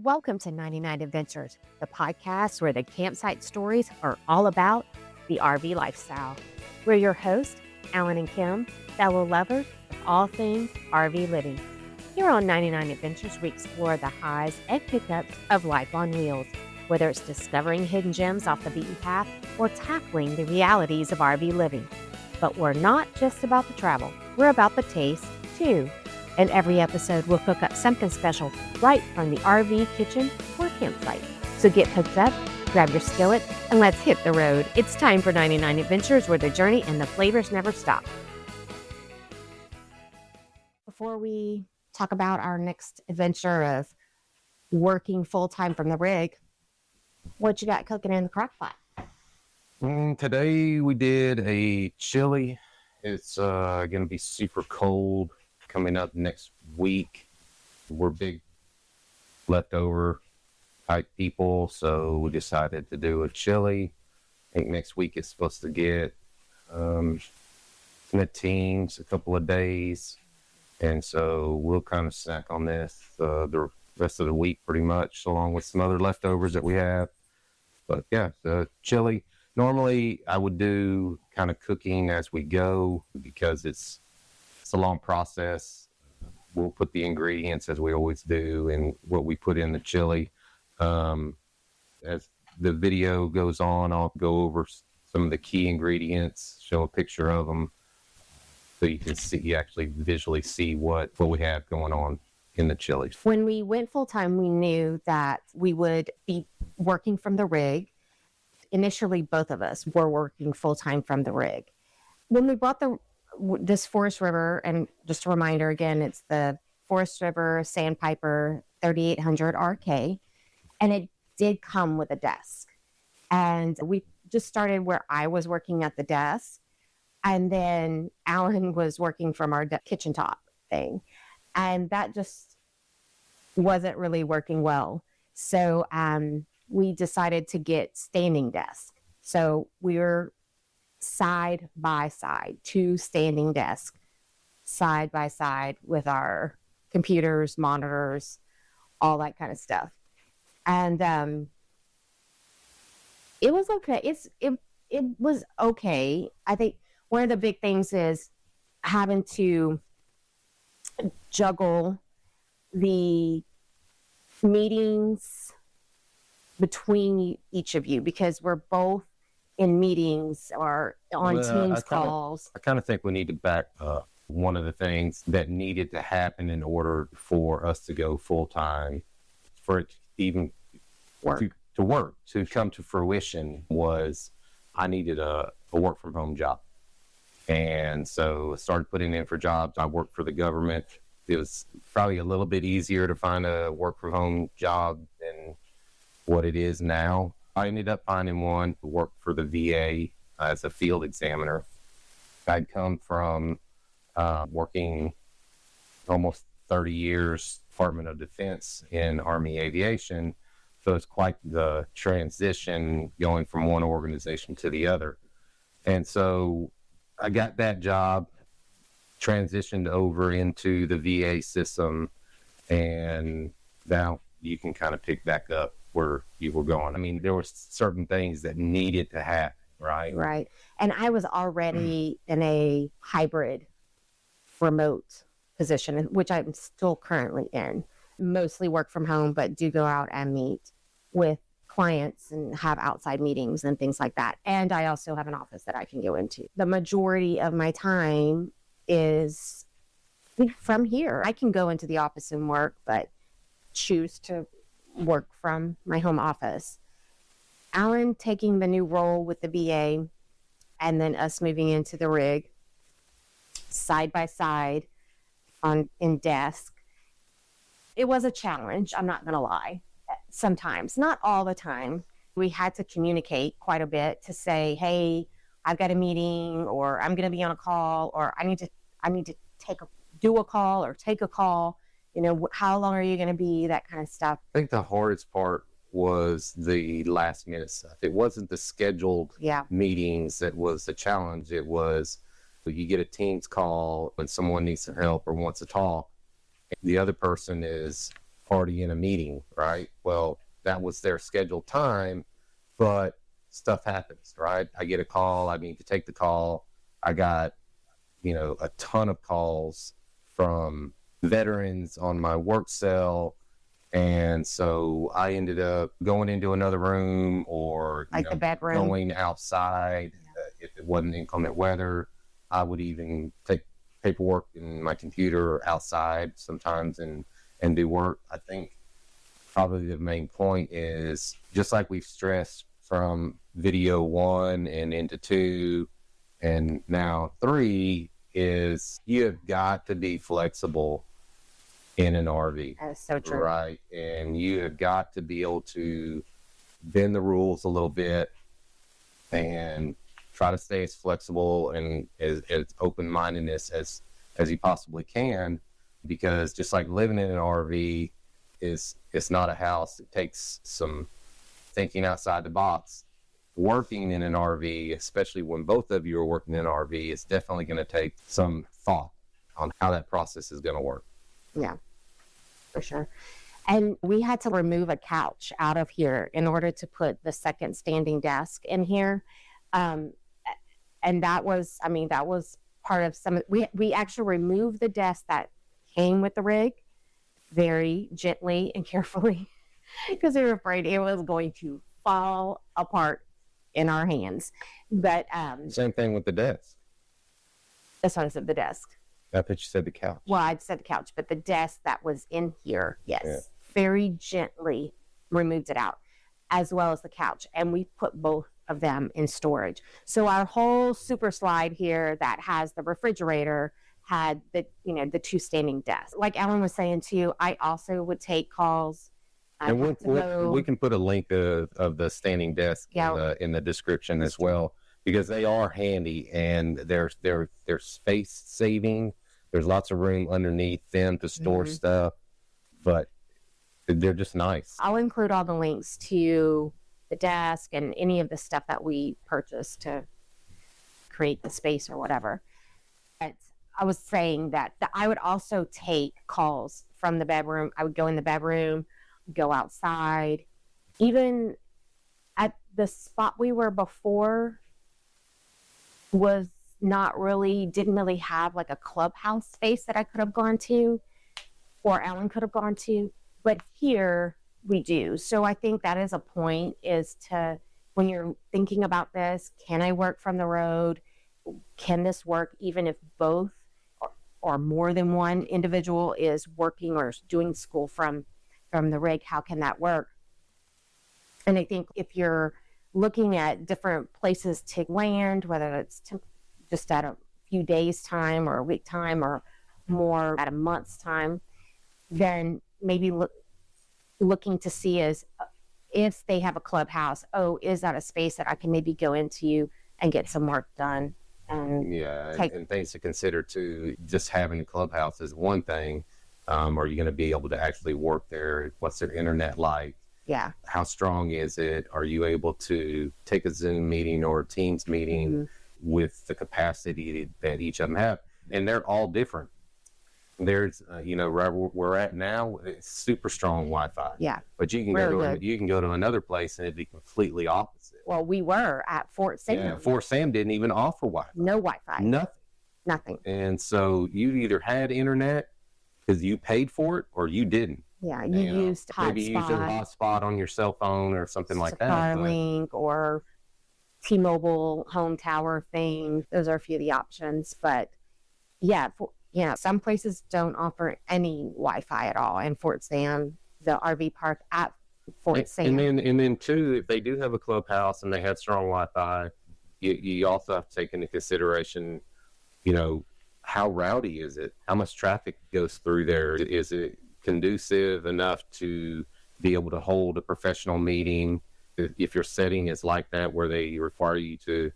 Welcome to 99 Adventures, the podcast where the campsite stories are all about the RV lifestyle. We're your hosts, Alan and Kim, fellow lovers of all things RV living. Here on 99 Adventures, we explore the highs and pickups of life on wheels, whether it's discovering hidden gems off the beaten path or tackling the realities of RV living. But we're not just about the travel, we're about the taste, too. In every episode, we'll cook up something special right from the RV kitchen or campsite. So get hooked up, grab your skillet, and let's hit the road. It's time for 99 Adventures, where the journey and the flavors never stop. Before we talk about our next adventure of working full-time from the rig, what you got cooking in the crock pot? Today we did a chili. It's going to be super cold coming up next week. We're big leftover type people, so we decided to do a chili. I think next week is supposed to get in the teens, a couple of days, and so we'll kind of snack on this the rest of the week pretty much, along with some other leftovers that we have. But yeah, the chili. Normally I would do kind of cooking as we go because it's a long process. We'll put the ingredients as we always do and what we put in the chili. As the video goes on, I'll go over some of the key ingredients, show a picture of them so you can see, actually visually see what we have going on in the chili. When we went full-time, we knew that we would be working from the rig. Initially, both of us were working full-time from the rig. When we bought this Forest River, and just a reminder again, it's the Forest River Sandpiper 3800 RK, and it did come with a desk. And we just started where I was working at the desk, and then Alan was working from our kitchen top thing, and that just wasn't really working well. So we decided to get standing desk. So we were side by side, two standing desks, side by side with our computers, monitors, all that kind of stuff. And it was okay. It was okay. I think one of the big things is having to juggle the meetings between each of you, because we're both in meetings or on Teams calls. I kind of think we need to back up. One of the things that needed to happen in order for us to go full-time, for it even to come to fruition, was I needed a work-from-home job. And so I started putting in for jobs. I worked for the government. It was probably a little bit easier to find a work-from-home job than what it is now. I ended up finding one to work for the VA as a field examiner. I'd come from working almost 30 years, Department of Defense in Army Aviation. So it's quite the transition going from one organization to the other. And so I got that job, transitioned over into the VA system, and now you can kind of pick back up where you were going. I mean, there were certain things that needed to happen, right? Right. And I was already in a hybrid remote position, which I'm still currently in. Mostly work from home, but do go out and meet with clients and have outside meetings and things like that. And I also have an office that I can go into. The majority of my time is from here. I can go into the office and work, but choose to work from my home office. Alan taking the new role with the VA, and then us moving into the rig side by side in desk. It was a challenge, I'm not gonna lie. Sometimes, not all the time. We had to communicate quite a bit to say, hey, I've got a meeting, or I'm gonna be on a call, or I need to do a call or take a call. You know, how long are you going to be? That kind of stuff. I think the hardest part was the last minute stuff. It wasn't the scheduled meetings that was the challenge. It was you get a Teams call when someone needs some help or wants to talk. The other person is already in a meeting, right? Well, that was their scheduled time, but stuff happens, right? I get a call. I need to take the call. I got, a ton of calls from veterans on my work cell. And so I ended up going into another room or Like the bedroom. going outside. If it wasn't inclement weather, I would even take paperwork in my computer outside sometimes and do work. I think probably the main point is, just like we've stressed from video 1 and into 2 and now 3, is you have got to be flexible in an RV. That is so true. Right. And you have got to be able to bend the rules a little bit and try to stay as flexible and as open-mindedness as you possibly can, because just like living in an RV it's not a house. It takes some thinking outside the box. Working in an RV, especially when both of you are working in an RV, it's definitely going to take some thought on how that process is going to work. Yeah, for sure. And we had to remove a couch out of here in order to put the second standing desk in here. And that was part of we actually removed the desk that came with the rig very gently and carefully because we were afraid it was going to fall apart in our hands. But same thing with the desk. that's what I said, the desk. I thought you said the couch. Well, I said the couch, but the desk that was in here, yes, Yeah. very gently removed it out, as well as the couch. And we put both of them in storage. So our whole super slide here that has the refrigerator had the 2 standing desks. Like Ellen was saying too, I also would take calls. And we can put a link of the standing desk in the description as well, because they are handy and they're space saving. There's lots of room underneath them to store stuff, but they're just nice. I'll include all the links to the desk and any of the stuff that we purchased to create the space or whatever. But I was saying that I would also take calls from the bedroom. I would go in the bedroom, go outside, even at the spot we were before didn't really have like a clubhouse space that I could have gone to or Ellen could have gone to, but here we do. So I think that is a point, is to, when you're thinking about this, can I work from the road? Can this work even if both or more than one individual is working or doing school from the rig? How can that work? And I think if you're looking at different places to land, whether it's just at a few days time or a week time or more at a month's time, then maybe looking to see is if they have a clubhouse, is that a space that I can maybe go into and get some work done? And things to consider too. Just having a clubhouse is one thing. Are you going to be able to actually work there? What's their internet like? Yeah. How strong is it? Are you able to take a Zoom meeting or a Teams meeting with the capacity that each of them have? And they're all different. There's, where we're at now, it's super strong Wi-Fi. Yeah. But you can go to another place and it'd be completely opposite. Well, we were at Fort Sam. Yeah, Fort Sam didn't even offer Wi-Fi. No Wi-Fi. Nothing. And so you either had internet because you paid for it or you didn't. Yeah, you used hotspot. Maybe you used a hotspot on your cell phone or something like that. Starlink or T-Mobile home tower thing. Those are a few of the options. But some places don't offer any Wi-Fi at all. And Fort Sam, the RV park at Fort Sam. And then too, if they do have a clubhouse and they have strong Wi-Fi, you also have to take into consideration, how rowdy is it? How much traffic goes through there? Is it conducive enough to be able to hold a professional meeting? If your setting is like that, where they require you to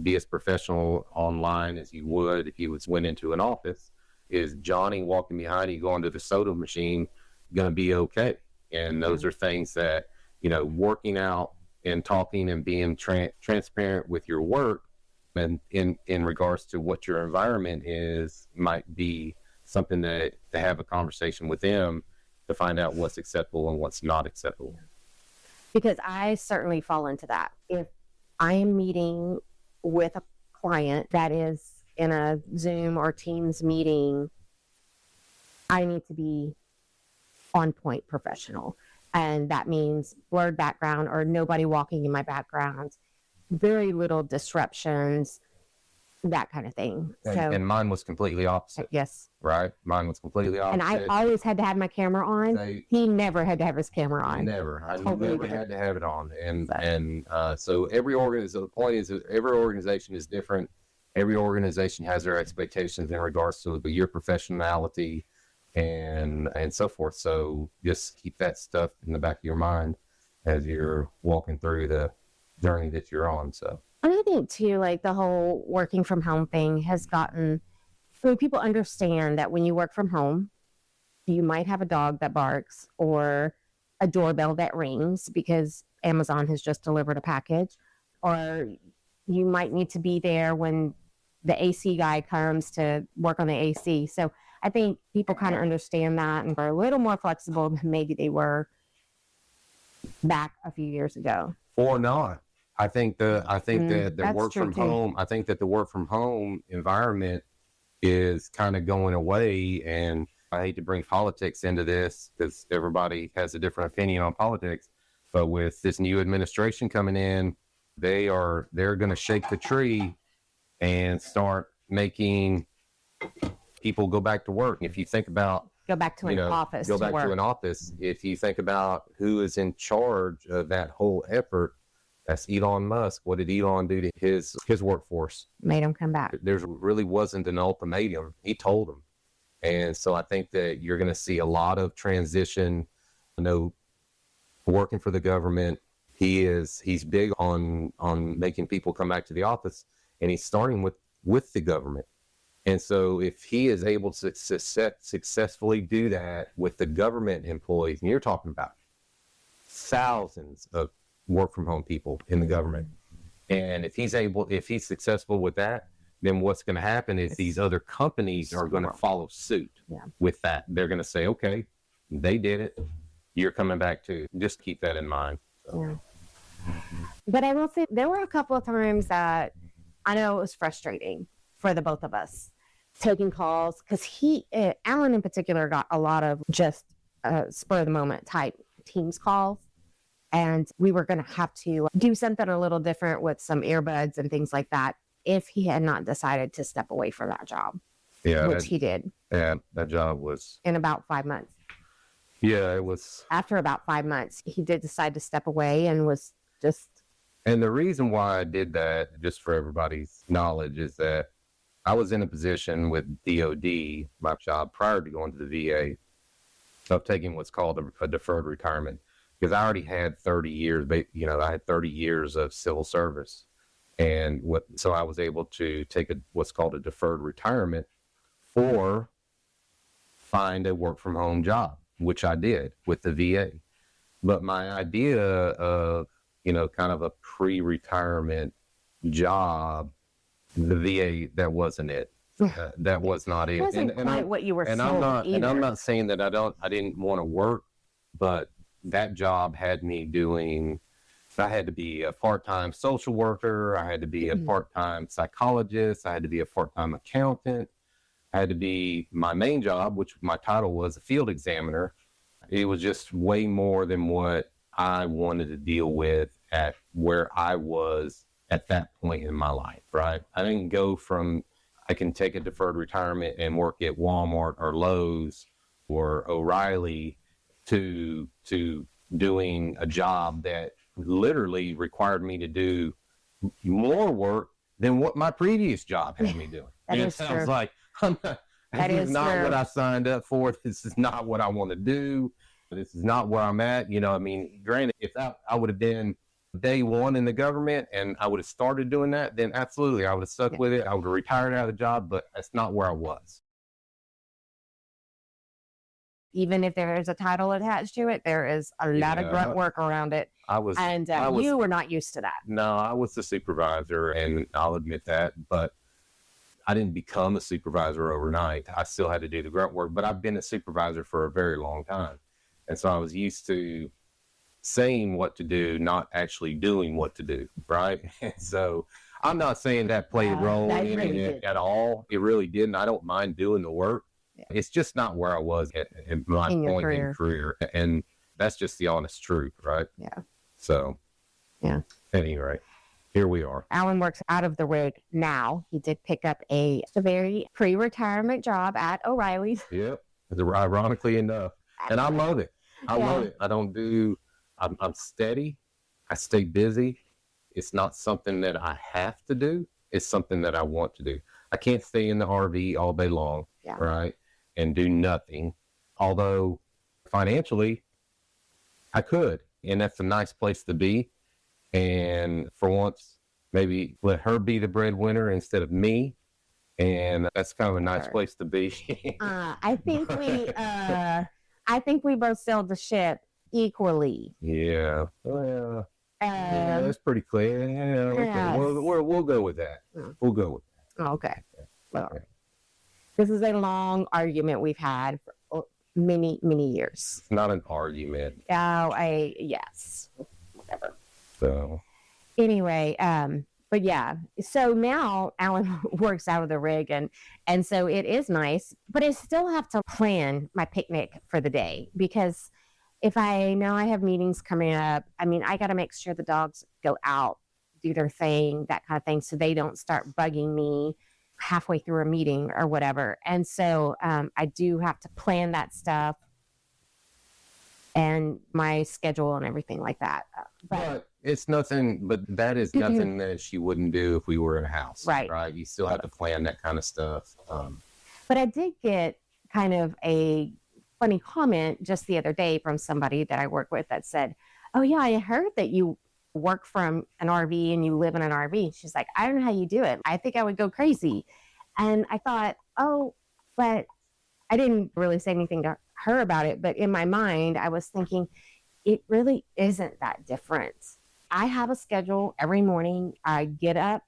be as professional online as you would if you went into an office, is Johnny walking behind you going to the soda machine going to be okay? And those are things that, working out and talking and being transparent with your work and in regards to what your environment is might be something that to have a conversation with them to find out what's acceptable and what's not acceptable. Because I certainly fall into that. If I am meeting with a client that is in a Zoom or Teams meeting, I need to be on point professional. And that means blurred background or nobody walking in my background, very little disruptions, that kind of thing. And mine was completely opposite. Yes. Right? Mine was completely opposite. And I always had to have my camera on. He never had to have his camera on. Never. I never had to have it on. And so the point is that every organization is different. Every organization has their expectations in regards to your professionality and so forth. So just keep that stuff in the back of your mind as you're walking through the journey that you're on. So. And I think too, like the whole working from home thing has gotten, I mean, people understand that when you work from home, you might have a dog that barks or a doorbell that rings because Amazon has just delivered a package, or you might need to be there when the AC guy comes to work on the AC. So I think people kind of understand that and are a little more flexible than maybe they were back a few years ago. Or not. I think that the work from home, I think that the work from home environment is kind of going away. And I hate to bring politics into this because everybody has a different opinion on politics. But with this new administration coming in, they're going to shake the tree and start making people go back to work. If you think about go back to an office. Go back to an office. If you think about who is in charge of that whole effort, that's Elon Musk. What did Elon do to his workforce? Made him come back. There really wasn't an ultimatum. He told them. And so I think that you're going to see a lot of transition. Working for the government, he's big on making people come back to the office, and he's starting with the government. And so if he is able to successfully do that with the government employees, and you're talking about thousands of work from home people in the government. And if he's successful with that, then what's going to happen is these other companies are going to follow suit with that. They're going to say, okay, they did it. You're coming back too. Just keep that in mind. So. Yeah. But I will say there were a couple of times that I know it was frustrating for the both of us taking calls because Alan in particular got a lot of just spur of the moment type Teams calls. And we were going to have to do something a little different with some earbuds and things like that if he had not decided to step away from that job, which he did. Yeah, that job was... in about 5 months. Yeah, it was... After about 5 months, he did decide to step away and was just... And the reason why I did that, just for everybody's knowledge, is that I was in a position with DOD, my job prior to going to the VA, of taking what's called a deferred retirement. Because I already had 30 years, I had 30 years of civil service. And so I was able to take what's called a deferred retirement or find a work from home job, which I did with the VA. But my idea of, kind of a pre-retirement job, the VA, that wasn't it. That was not it. It wasn't quite what you were sold either. And I'm not saying that I didn't want to work, but that job had me doing, I had to be a part-time social worker. I had to be a part-time psychologist. I had to be a part-time accountant. I had to be my main job, which my title was a field examiner. It was just way more than what I wanted to deal with at where I was at that point in my life, right? I didn't go from, I can take a deferred retirement and work at Walmart or Lowe's or O'Reilly to doing a job that literally required me to do more work than what my previous job had me doing. That and is it sounds true. like this is not what I signed up for. This is not what I want to do. This is not where I'm at. Granted, if I would have been day one in the government and I would have started doing that, then absolutely I would have stuck with it. I would have retired out of the job, but that's not where I was. Even if there is a title attached to it, there is a lot of grunt work around it. You were not used to that. No, I was the supervisor, and I'll admit that, but I didn't become a supervisor overnight. I still had to do the grunt work, but I've been a supervisor for a very long time. And so I was used to saying what to do, not actually doing what to do, right? And so I'm not saying that played a role that in really it did. at all. It really didn't. I don't mind doing the work. Yeah. It's just not where I was at my In your point career. in career. And that's just the honest truth, right? Yeah. So, Yeah. at any rate, here we are. Alan works out of the rig now. He did pick up a very pre-retirement job at O'Reilly's. Yep. Ironically enough. And I love it. I love it. I'm steady. I stay busy. It's not something that I have to do. It's something that I want to do. I can't stay in the RV all day long, right? And do nothing. Although financially, I could. And that's a nice place to be. And for once, maybe let her be the breadwinner instead of me. And that's kind of a nice place to be. I think we both sailed the ship equally. Yeah. Well, yeah, that's pretty clear. Yeah, we'll go with that. We'll go with that. Okay. Well, this is a long argument we've had for many, many years. It's not an argument. Yes. Whatever. So. Anyway, but yeah, so now Alan works out of the rig and so it is nice, but I still have to plan my picnic for the day because if I know I have meetings coming up, I mean, I got to make sure the dogs go out, do their thing, that kind of thing, so they don't start bugging me halfway through a meeting or whatever. And so I do have to plan that stuff and my schedule and everything like that. But it's nothing, but that is nothing that she wouldn't do if we were in a house. Right. Right. You still have to plan that kind of stuff. But I did get kind of a funny comment just the other day from somebody that I work with that said, "Oh yeah, I heard that you work from an RV and you live in an RV." She's like, "I don't know how you do it. I think I would go crazy." And I thought, oh, but I didn't really say anything to her about it. But in my mind, I was thinking, it really isn't that different. I have a schedule every morning. I get up,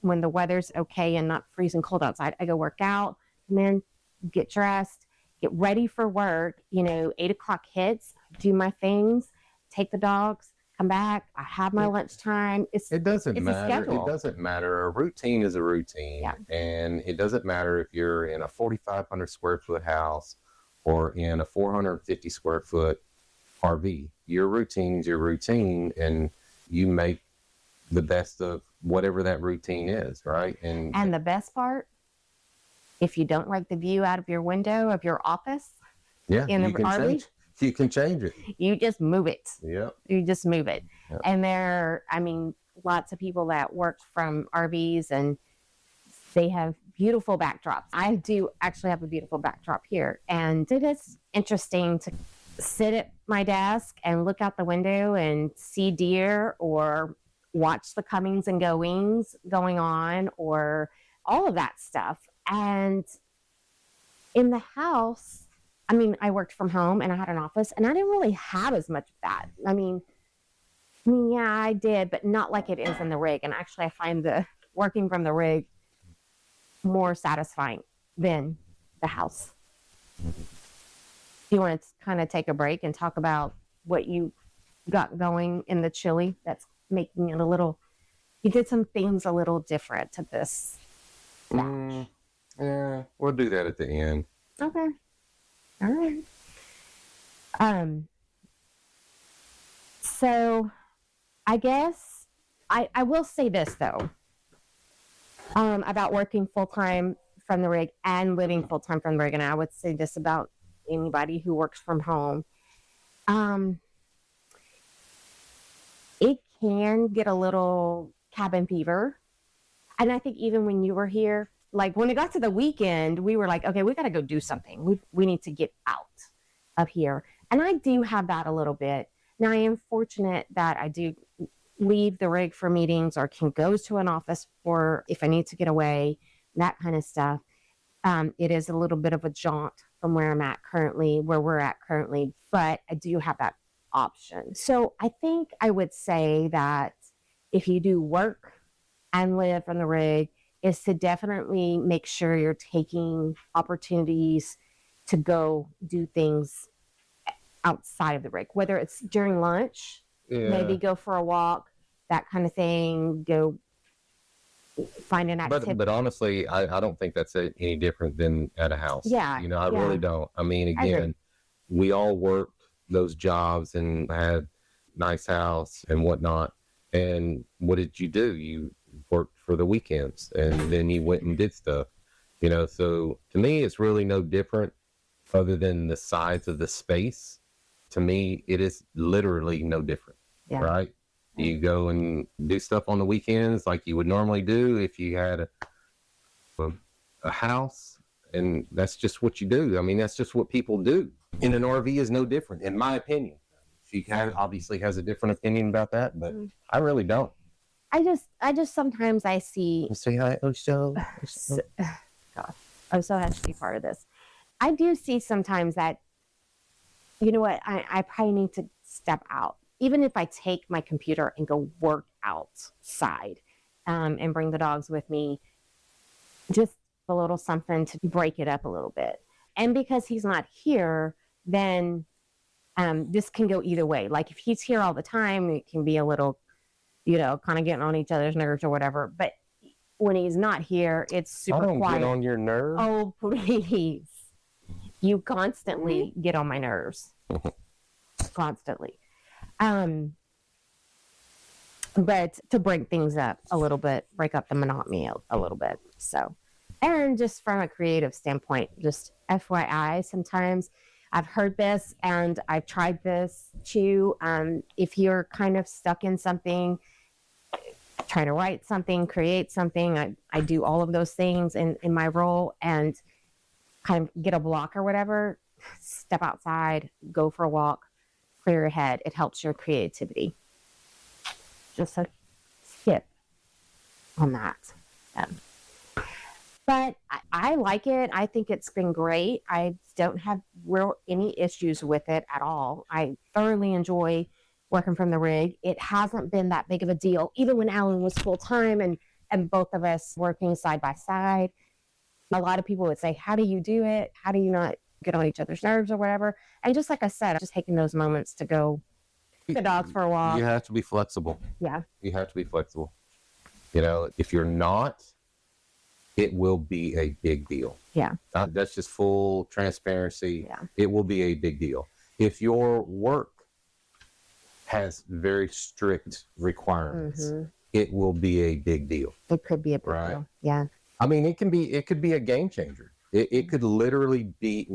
when the weather's okay and not freezing cold outside, I go work out and then get dressed, get ready for work. 8 o'clock hits, do my things, take the dogs, come back. I have my lunchtime. It doesn't matter. It doesn't matter. A routine is a routine. Yeah. And it doesn't matter if you're in a 4,500 square foot house or in a 450 square foot RV. Your routine is your routine, and you make the best of whatever that routine is, right? And the best part, if you don't like the view out of your window of your office, in the RV, you can change it. You just move it. Yeah. You just move it. Yep. And lots of people that work from RVs and they have beautiful backdrops. I do actually have a beautiful backdrop here. And it is interesting to sit at my desk and look out the window and see deer or watch the comings and goings going on or all of that stuff. And in the house, I worked from home and I had an office and I didn't really have as much of that. Yeah, I did, but not like it is in the rig. And actually I find the working from the rig more satisfying than the house. You want to kind of take a break and talk about what you got going in the chili that's making it you did some things a little different to this batch. Yeah, we'll do that at the end. Okay. All right. So I guess I will say this though, about working full-time from the rig and living full-time from the rig. And I would say this about anybody who works from home. It can get a little cabin fever. And I think even when you were here, like when it got to the weekend, we were like, okay, we got to go do something. We need to get out of here. And I do have that a little bit. Now I am fortunate that I do leave the rig for meetings or can go to an office for if I need to get away, that kind of stuff. It is a little bit of a jaunt from where we're at currently, but I do have that option. So I think I would say that if you do work and live on the rig, is to definitely make sure you're taking opportunities to go do things outside of the rig, whether it's during lunch, maybe go for a walk, that kind of thing, go find an activity. But honestly, I don't think that's any different than at a house. Yeah. You know, I really don't. I mean, again, we all worked those jobs and had nice house and whatnot. And what did you do? You worked for the weekends and then you went and did stuff, you know? So to me, it's really no different other than the size of the space. To me, it is literally no different, right? You go and do stuff on the weekends like you would normally do if you had a house, and that's just what you do. I mean, that's just what people do. And an RV is no different, in my opinion. She obviously has a different opinion about that, but I really don't. I just sometimes I see. Say hi, Osho. God, Osho has to be part of this. I do see sometimes that, you know what, I probably need to step out. Even if I take my computer and go work outside and bring the dogs with me, just a little something to break it up a little bit. And because he's not here, then this can go either way. Like if he's here all the time, it can be a little, you know, kind of getting on each other's nerves or whatever. But when he's not here, it's super quiet. Get on your nerves. Oh, please. You constantly get on my nerves. Constantly. But to break things up a little bit, break up the monotony a little bit. So, and just from a creative standpoint, just FYI, sometimes I've heard this and I've tried this too. If you're kind of stuck in something, try to write something, create something. I do all of those things in my role, and kind of get a block or whatever, step outside, go for a walk, clear your head. It helps your creativity. Just a tip on that. But I like it. I think it's been great. I don't have any issues with it at all. I thoroughly enjoy working from the rig. It hasn't been that big of a deal, even when Alan was full-time and both of us working side by side. A lot of people would say, how do you do it? How do you not get on each other's nerves or whatever? And just like I said, just taking those moments to go the dogs for a walk. You have to be flexible. Yeah. You have to be flexible. You know, if you're not, it will be a big deal. Yeah. That's just full transparency. Yeah. It will be a big deal. If your work has very strict requirements, it will be a big deal. It could be a big deal. Yeah. I mean, it could be a game changer. It could literally be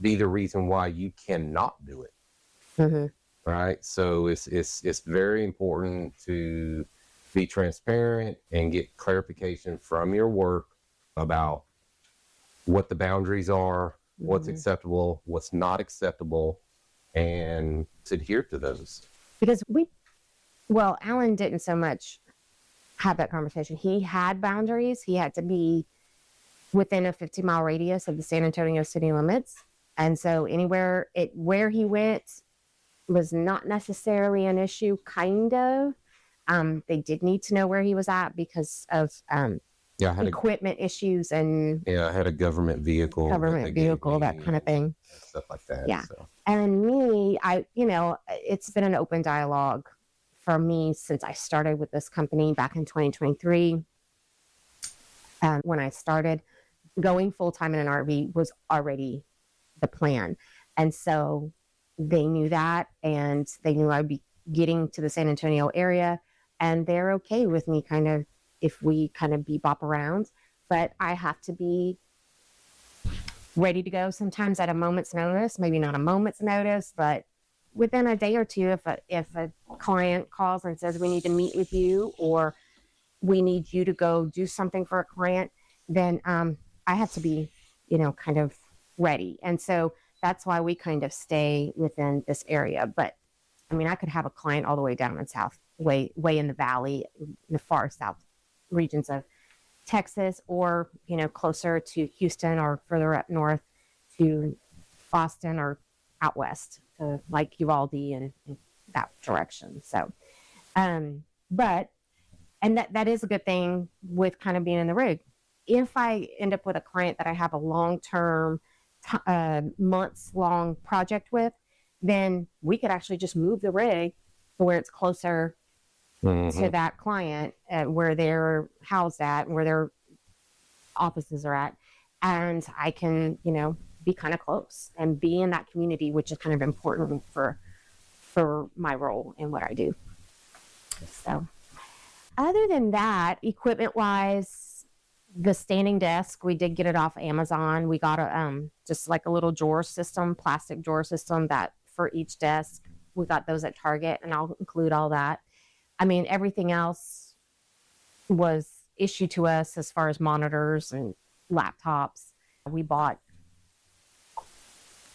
the reason why you cannot do it. Right. So it's very important to be transparent and get clarification from your work about what the boundaries are, what's acceptable, what's not acceptable, and adhere to those. Because Alan didn't so much have that conversation. He had boundaries. He had to be within a 50-mile radius of the San Antonio city limits. And so where he went was not necessarily an issue, kind of. They did need to know where he was at because of equipment issues and I had a government vehicle, that kind of thing, stuff like that. Yeah. So. And me, it's been an open dialogue for me since I started with this company back in 2023. When I started, going full-time in an RV was already the plan. And so they knew that, and they knew I'd be getting to the San Antonio area, and they're okay with me kind of, if we kind of bebop around, but I have to be ready to go sometimes at a moment's notice, maybe not a moment's notice, but within a day or two, if a client calls and says, we need to meet with you, or we need you to go do something for a client, then I have to be, kind of ready. And so that's why we kind of stay within this area. But I mean, I could have a client all the way down in way in the valley, in the far south regions of Texas, or, closer to Houston, or further up north to Austin, or out west to like Uvalde and that direction. So, but that is a good thing with kind of being in the rig. If I end up with a client that I have a long-term, months-long project with, then we could actually just move the rig to where it's closer to that client, where they're housed at, where their offices are at. And I can, be kind of close and be in that community, which is kind of important for my role and what I do. So other than that, equipment wise, the standing desk, we did get it off Amazon. We got just like a little drawer system, plastic drawer system that for each desk. We got those at Target, and I'll include all that. I mean, everything else was issued to us as far as monitors and laptops. We bought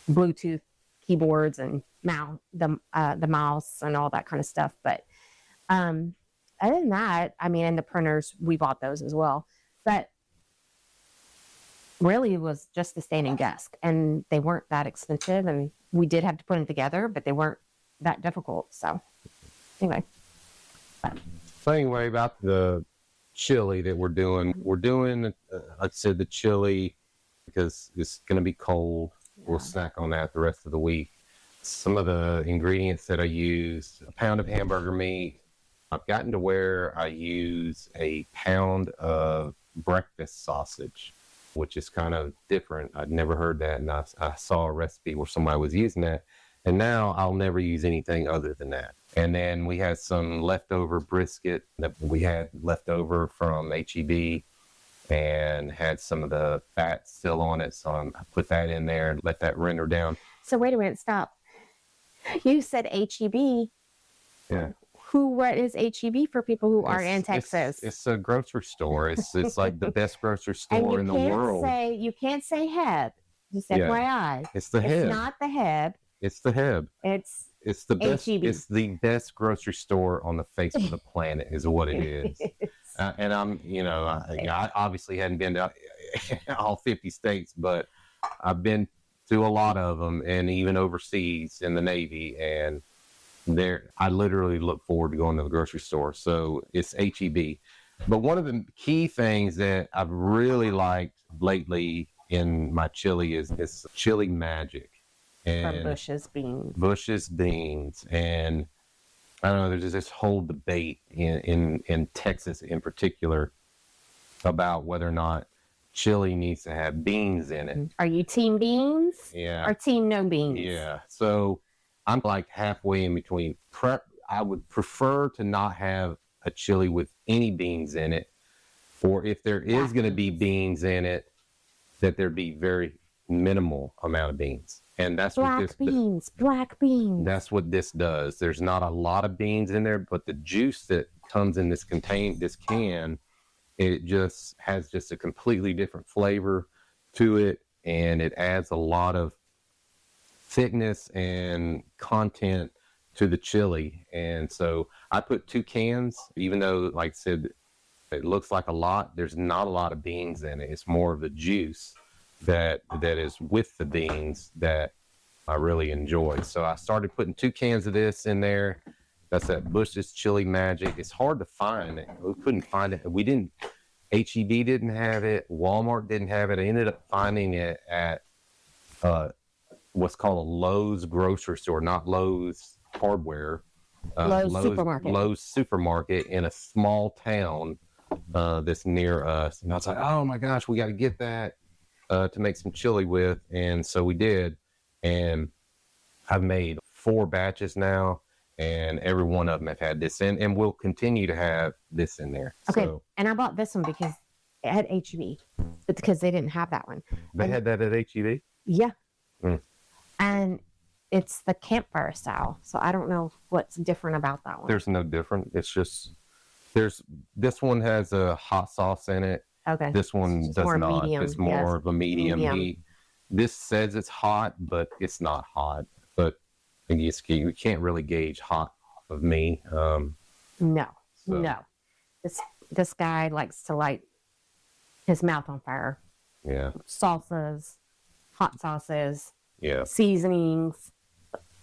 Bluetooth keyboards and the mouse and all that kind of stuff. But other than that, I mean, and the printers, we bought those as well. But really, it was just the standing desk, and they weren't that expensive. And we did have to put them together, but they weren't that difficult. So anyway. So anyway, about the chili that we're doing, like I said, the chili, because it's going to be cold. We'll snack on that the rest of the week. Some of the ingredients that I use: a pound of hamburger meat. I've gotten to where I use a pound of breakfast sausage, which is kind of different. I'd never heard that, and I saw a recipe where somebody was using that, and now I'll never use anything other than that. And then we had some leftover brisket that we had left over from HEB, and had some of the fat still on it, so I put that in there and let that render down. So wait a minute, stop. You said HEB. Yeah. What is HEB for people who aren't in Texas? It's a grocery store. It's like the best grocery store in the world. You can't say Heb. Just FYI. It's the Heb. It's not the Heb. It's the Heb. It's the best. HEB. It's the best grocery store on the face of the planet, is what it is. And I obviously hadn't been to all 50 states, but I've been to a lot of them, and even overseas in the Navy. And I literally look forward to going to the grocery store. So it's HEB. But one of the key things that I've really liked lately in my chili is this chili magic. And from Bush's Beans. Bush's Beans. And I don't know, there's this whole debate in Texas in particular about whether or not chili needs to have beans in it. Are you team beans? Yeah. Or team no beans? Yeah. So I'm like halfway in between. I would prefer to not have a chili with any beans in it, or if there is going to be beans in it, that there be very minimal amount of beans. And that's black beans. That's what this does. There's not a lot of beans in there, but the juice that comes in this can, it just has just a completely different flavor to it, and it adds a lot of thickness and content to the chili. And so I put 2 cans, even though, like I said, it looks like a lot. There's not a lot of beans in it. It's more of the juice that is with the beans that I really enjoy. So I started putting 2 cans of this in there. That's that Bush's Chili Magic. It's hard to find. We couldn't find it. HEB didn't have it. Walmart didn't have it. I ended up finding it at what's called a Lowe's grocery store, not Lowe's hardware. Lowe's supermarket in a small town that's near us. And I was like, oh my gosh, we got to get that to make some chili with. And so we did. And I've made 4 batches now, and every one of them have had this in, and we'll continue to have this in there. Okay. So, and I bought this one because it had HEB, but because they didn't have that one. They had that at HEB? Yeah. And it's the campfire style. So I don't know what's different about that one. There's no different. It's just, this one has a hot sauce in it. Okay. This one does not. Medium, it's more of a medium heat. This says it's hot, but it's not hot. But I guess you can't really gauge hot off of me. No. This guy likes to light his mouth on fire. Yeah. Salsas, hot sauces, yeah, seasonings,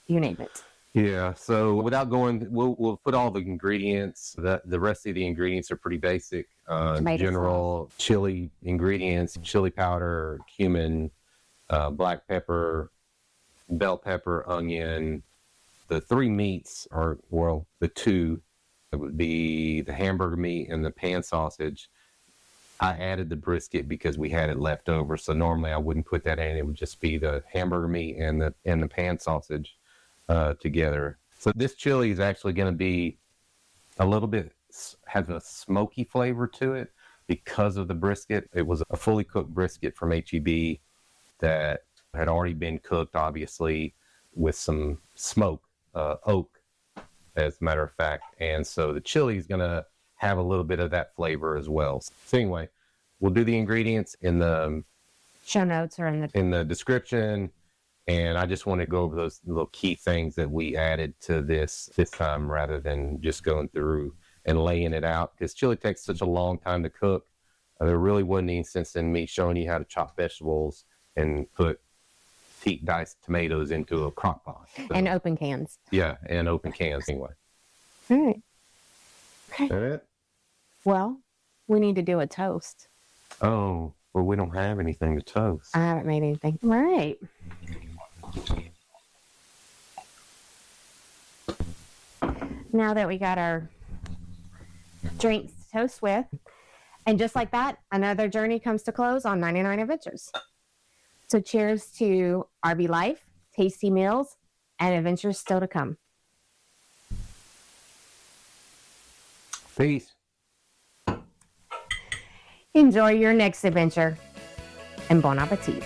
you name it. Yeah. So without going, we'll put all the ingredients. The rest of the ingredients are pretty basic. General sauce. Chili ingredients: chili powder, cumin, black pepper, bell pepper, onion. The three meats are, well, the two, it would be the hamburger meat and the pan sausage. I added the brisket because we had it left over. So normally I wouldn't put that in. It would just be the hamburger meat and the pan sausage together. So this chili is actually going to be a little bit, has a smoky flavor to it because of the brisket. It was a fully cooked brisket from HEB that had already been cooked, obviously, with some smoke, oak, as a matter of fact. And so the chili is going to have a little bit of that flavor as well. So anyway, we'll do the ingredients in the show notes or in the description. And I just want to go over those little key things that we added to this time rather than just going through and laying it out, because chili takes such a long time to cook. There really wasn't any sense in me showing you how to chop vegetables and put Petite diced tomatoes into a crock pot. So, and open cans. Yeah, and open cans anyway. All right. Okay. Is that it? Well, we need to do a toast. Oh, well, we don't have anything to toast. I haven't made anything. All right. Now that we got our drinks to toast with, and just like that, another journey comes to close on 99 Adventures. So cheers to RV life, tasty meals, and adventures still to come. Peace. Enjoy your next adventure, and bon appetit.